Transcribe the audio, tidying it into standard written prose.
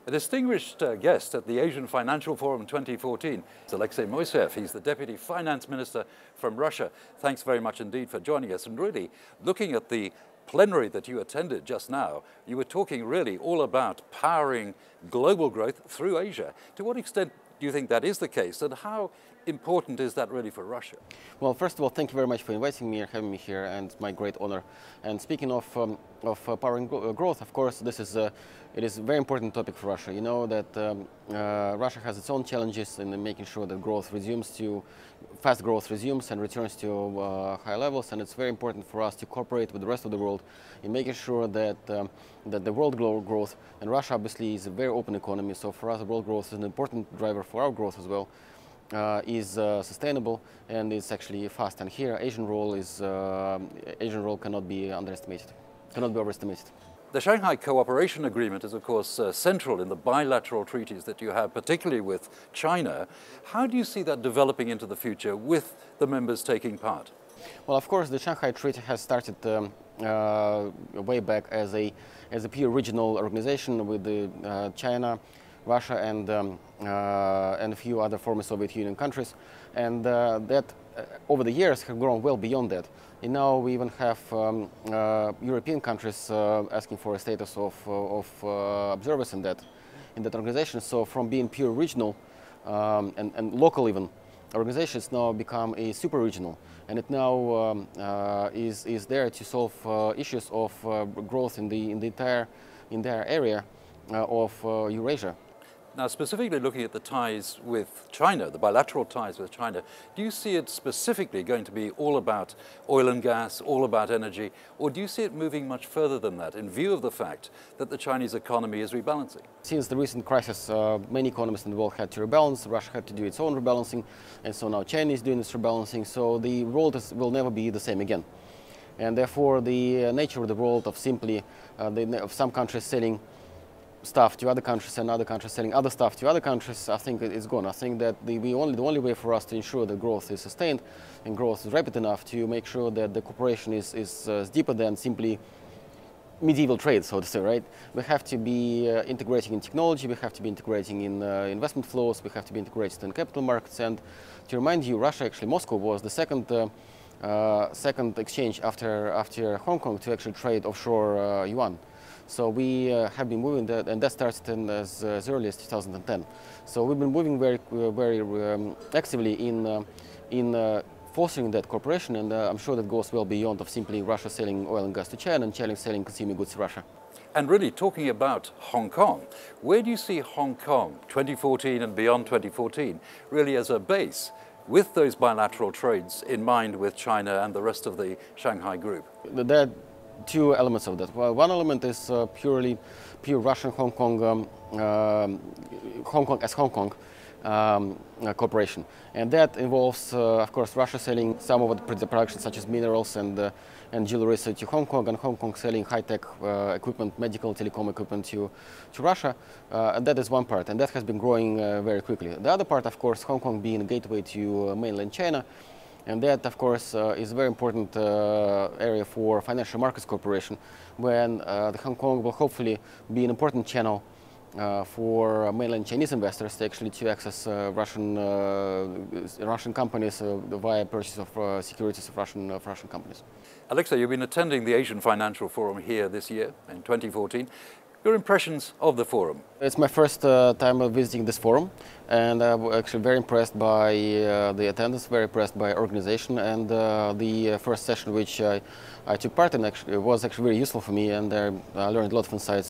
A distinguished guest at the Asian Financial Forum 2014 is Alexey Moiseev. He's the Deputy Finance Minister from Russia. Thanks very much indeed for joining us. And really, looking at the plenary that you attended just now, you were talking really all about powering global growth through Asia. To what extent do you think that is the case, and how important is that really for Russia? Well, first of all, thank you very much for inviting me and having me here, and it's my great honor. And speaking of powering growth, of course, it is a very important topic for Russia. You know that Russia has its own challenges in making sure that fast growth resumes and returns to high levels, and it's very important for us to cooperate with the rest of the world in making sure that the world growth, and Russia obviously is a very open economy, so for us world growth is an important driver for our growth as well. Is sustainable and is actually fast. And here, Asian role cannot be underestimated, cannot be overestimated. The Shanghai Cooperation Agreement is, of course, central in the bilateral treaties that you have, particularly with China. How do you see that developing into the future with the members taking part? Well, of course, the Shanghai Treaty has started way back as a pure regional organization with China, Russia, and a few other former Soviet Union countries, and that over the years have grown well beyond that. And now we even have European countries asking for a status of observers in that organization. So from being pure regional and local even organizations now become a super regional, and it now is there to solve issues of growth in the entire area of Eurasia. Now, specifically looking at the ties with China, the bilateral ties with China, do you see it specifically going to be all about oil and gas, all about energy, or do you see it moving much further than that in view of the fact that the Chinese economy is rebalancing? Since the recent crisis, many economies in the world had to rebalance. Russia had to do its own rebalancing, and so now China is doing its rebalancing, so the world will never be the same again. And therefore, the nature of the world of simply of some countries selling stuff to other countries and other countries selling other stuff to other countries, I think it's gone. I think that the only way for us to ensure that growth is sustained and growth is rapid enough to make sure that the cooperation is deeper than simply medieval trade, so to say, right? We have to be integrating in technology, we have to be integrating in investment flows, we have to be integrated in capital markets. And to remind you, Russia, actually Moscow, was the second exchange after Hong Kong to actually trade offshore yuan. So we have been moving that, and that started as early as 2010. So we've been moving very actively in fostering that cooperation, and I'm sure that goes well beyond of simply Russia selling oil and gas to China and China selling consumer goods to Russia. And really talking about Hong Kong, where do you see Hong Kong 2014 and beyond 2014 really as a base with those bilateral trades in mind with China and the rest of the Shanghai group? There are two elements of that. Well, one element is pure Russian Hong Kong, Hong Kong as Hong Kong cooperation, and that involves, of course, Russia selling some of the production, such as minerals and jewelry, to Hong Kong, and Hong Kong selling high-tech equipment, medical, telecom equipment to Russia, and that is one part, and that has been growing very quickly. The other part, of course, Hong Kong being a gateway to mainland China. And that, of course, is a very important area for financial markets cooperation, when the Hong Kong will hopefully be an important channel for mainland Chinese investors to access Russian companies via purchase of securities of Russian companies. Alexey, you've been attending the Asian Financial Forum here this year in 2014. Your impressions of the forum? It's my first time visiting this forum, and I'm actually very impressed by the attendance, very impressed by organization, and the first session which I took part in was actually very useful for me, and I learned a lot of insights.